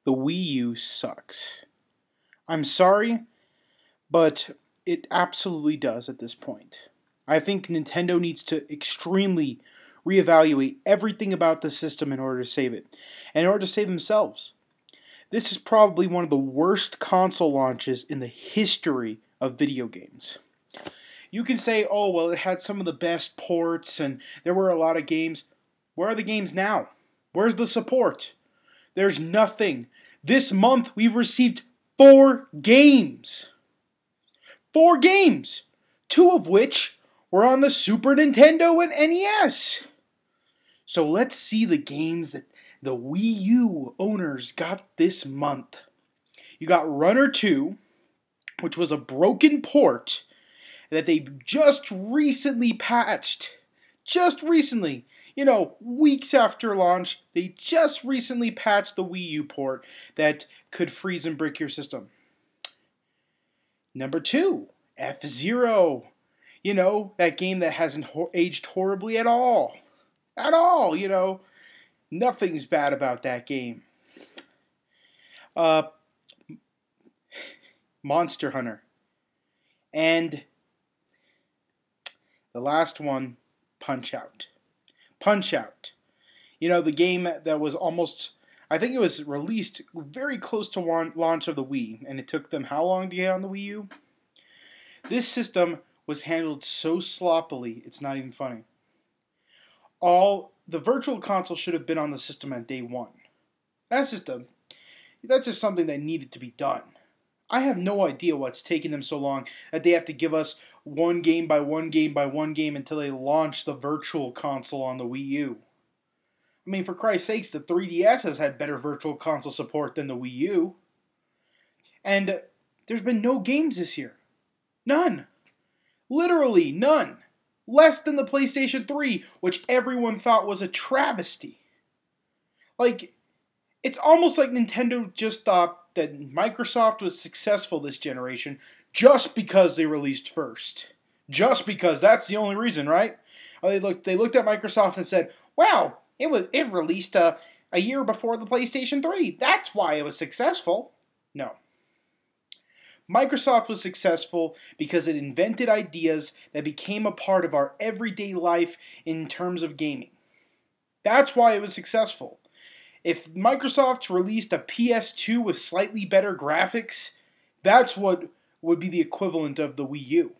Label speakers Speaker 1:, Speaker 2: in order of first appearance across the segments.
Speaker 1: The WiiU sucks. I'm sorry, but it absolutely does at this point. I think Nintendo needs to extremely reevaluate everything about the system in order to save it, and in order to save themselves. This is probably one of the worst console launches in the history of video games. You can say, oh, well, it had some of the best ports and there were a lot of games. Where are the games now? Where's the support? There's nothing. This month we've received 4 games. 4 games! 2 of which were on the Super Nintendo and NES. So let's see the games that the Wii U owners got this month. You got Runner 2, which was a broken port that they just recently patched. Just recently. You know, weeks after launch, they just recently patched the Wii U port that could freeze and break your system. Number 2, F-Zero. You know, that game that hasn't aged horribly at all. At all, you know. Nothing's bad about that game. Monster Hunter. And the last one, Punch-Out! Punch-Out! You know, the game that was almost, I think it was released very close to launch of the Wii, and it took them how long to get on the Wii U? This system was handled so sloppily, it's not even funny. The virtual console should have been on the system at day one. That's just something that needed to be done. I have no idea what's taking them so long that they have to give us one game by one game by one game until they launch the virtual console on the Wii U. I mean, for Christ's sakes, the 3DS has had better virtual console support than the Wii U. And there's been no games this year. None. Literally none. Less than the PlayStation 3, which everyone thought was a travesty. Like, it's almost like Nintendo just thought that Microsoft was successful this generation just because they released first. Just because. That's the only reason, right? They looked at Microsoft and said, wow, it released a year before the PlayStation 3. That's why it was successful. No. Microsoft was successful because it invented ideas that became a part of our everyday life in terms of gaming. That's why it was successful. If Microsoft released a PS2 with slightly better graphics, that's what would be the equivalent of the Wii U.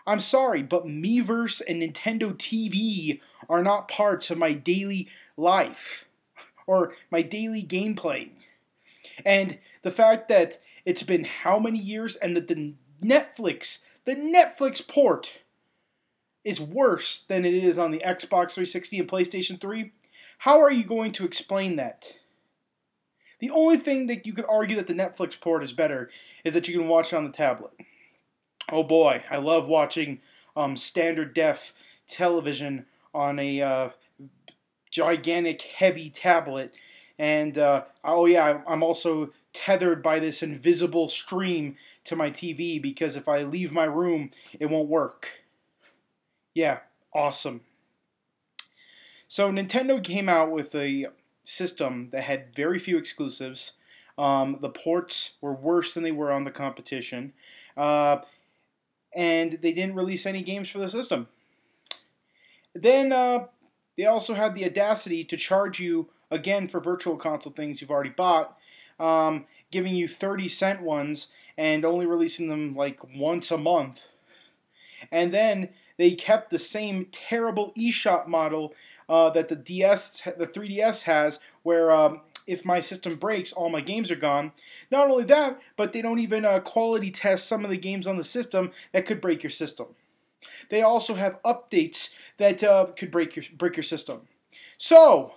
Speaker 1: I'm sorry, but Miiverse and Nintendo TV are not parts of my daily life or my daily gameplay. And the fact that it's been how many years and that the Netflix port is worse than it is on the Xbox 360 and PlayStation 3, how are you going to explain that? The only thing that you could argue that the Netflix port is better is that you can watch it on the tablet. Oh boy, I love watching standard def television on a gigantic heavy tablet. And oh yeah, I'm also tethered by this invisible stream to my TV because if I leave my room, it won't work. Yeah, awesome. So Nintendo came out with a system that had very few exclusives. The ports were worse than they were on the competition. And they didn't release any games for the system. Then they also had the audacity to charge you, again, for virtual console things you've already bought, giving you 30-cent ones and only releasing them like once a month. And then they kept the same terrible eShop model that the 3DS has, where if my system breaks, all my games are gone. Not only that, but they don't even quality test some of the games on the system that could break your system. They also have updates that could break your system. So,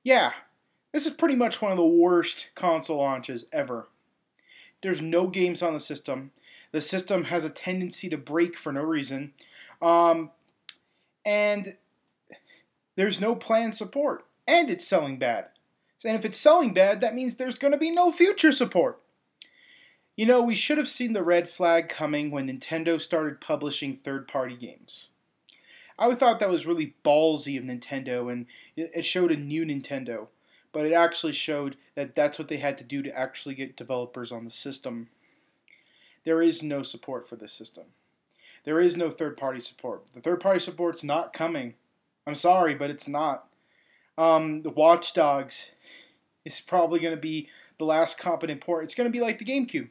Speaker 1: yeah, this is pretty much one of the worst console launches ever. There's no games on the system. The system has a tendency to break for no reason. And there's no planned support. And it's selling bad. And if it's selling bad, that means there's going to be no future support. You know, we should have seen the red flag coming when Nintendo started publishing third-party games. I thought that was really ballsy of Nintendo, and it showed a new Nintendo. but it actually showed that that's what they had to do to actually get developers on the system. There is no support for this system. There is no third-party support. The third-party support's not coming. I'm sorry, but it's not. The Watch Dogs is probably going to be the last competent port. It's going to be like the GameCube.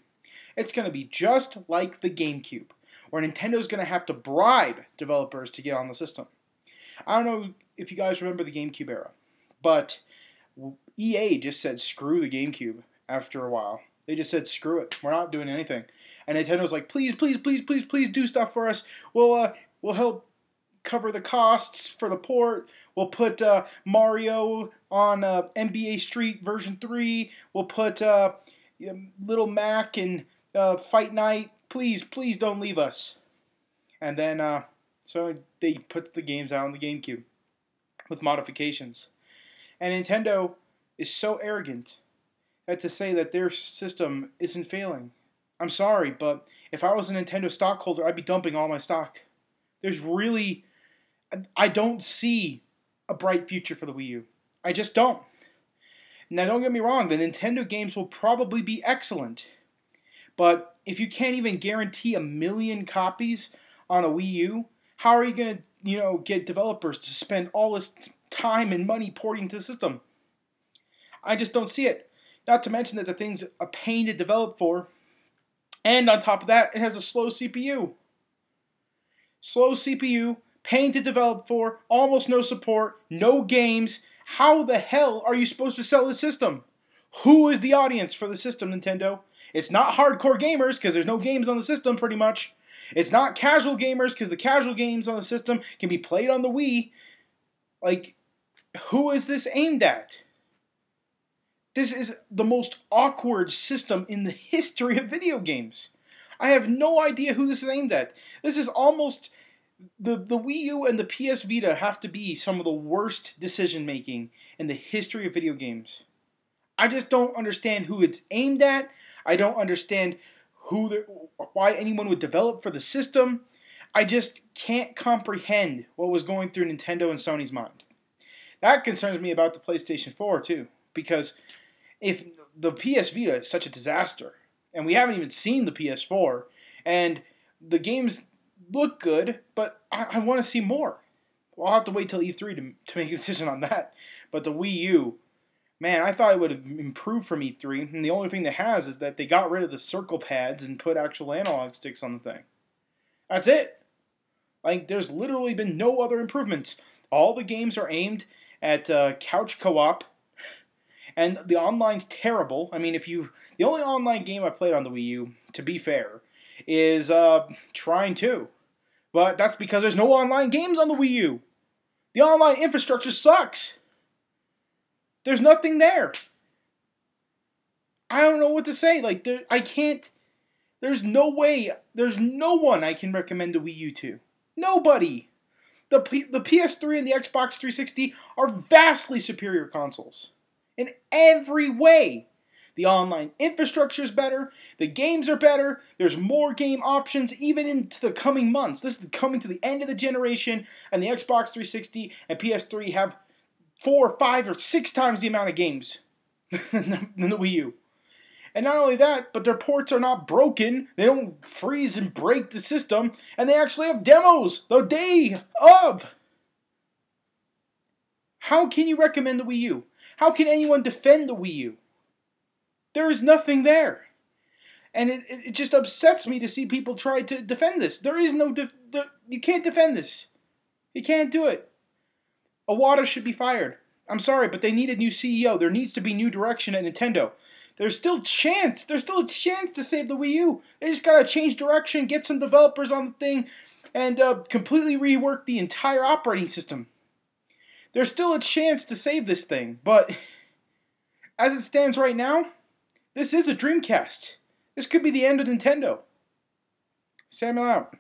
Speaker 1: It's going to be just like the GameCube, where Nintendo's going to have to bribe developers to get on the system. I don't know if you guys remember the GameCube era, but EA just said screw the GameCube after a while. They just said screw it. We're not doing anything. And Nintendo's like, please, please, please, please, please do stuff for us. We'll help cover the costs for the port. We'll put Mario on NBA Street version 3. We'll put Little Mac and Fight Night. Please, please don't leave us. And then, so they put the games out on the GameCube with modifications. And Nintendo is so arrogant that to say that their system isn't failing. I'm sorry, but if I was a Nintendo stockholder, I'd be dumping all my stock. There's really, I don't see a bright future for the Wii U. I just don't. Now, don't get me wrong, the Nintendo games will probably be excellent. But if you can't even guarantee 1 million copies on a Wii U, how are you going to, get developers to spend all this time and money porting to the system? I just don't see it. Not to mention that the thing's a pain to develop for. And on top of that, it has a slow CPU. Slow CPU, pain to develop for, almost no support, no games. How the hell are you supposed to sell the system? Who is the audience for the system, Nintendo? It's not hardcore gamers, because there's no games on the system, pretty much. It's not casual gamers, because the casual games on the system can be played on the Wii. Like, who is this aimed at? This is the most awkward system in the history of video games. I have no idea who this is aimed at. This is almost... The Wii U and the PS Vita have to be some of the worst decision-making in the history of video games. I just don't understand who it's aimed at. I don't understand why anyone would develop for the system. I just can't comprehend what was going through Nintendo and Sony's mind. That concerns me about the PlayStation 4, too. Because if the PS Vita is such a disaster, and we haven't even seen the PS4, and the games look good, but I want to see more. Well, I'll have to wait till E3 to make a decision on that. But the Wii U, man, I thought it would have improved from E3, and the only thing that has is that they got rid of the circle pads and put actual analog sticks on the thing. That's it. Like, there's literally been no other improvements. All the games are aimed at couch co-op, and the online's terrible. I mean, the only online game I played on the Wii U, to be fair, is Trine 2. But that's because there's no online games on the Wii U. The online infrastructure sucks. There's nothing there. I don't know what to say. Like, I can't... There's no way... There's no one I can recommend the Wii U to. Nobody. The PS3 and the Xbox 360 are vastly superior consoles. In every way. The online infrastructure is better. The games are better. There's more game options even into the coming months. This is coming to the end of the generation, and the Xbox 360 and PS3 have 4, 5, or 6 times the amount of games than the Wii U. And not only that, but their ports are not broken. They don't freeze and break the system, and they actually have demos the day of. How can you recommend the Wii U? How can anyone defend the Wii U? There is nothing there. And it just upsets me to see people try to defend this. There is no... you can't defend this. You can't do it. Iwata should be fired. I'm sorry, but they need a new CEO. There needs to be new direction at Nintendo. There's still a chance to save the Wii U. They just gotta change direction, get some developers on the thing, and completely rework the entire operating system. There's still a chance to save this thing, but as it stands right now, this is a Dreamcast. This could be the end of Nintendo. Samuel out.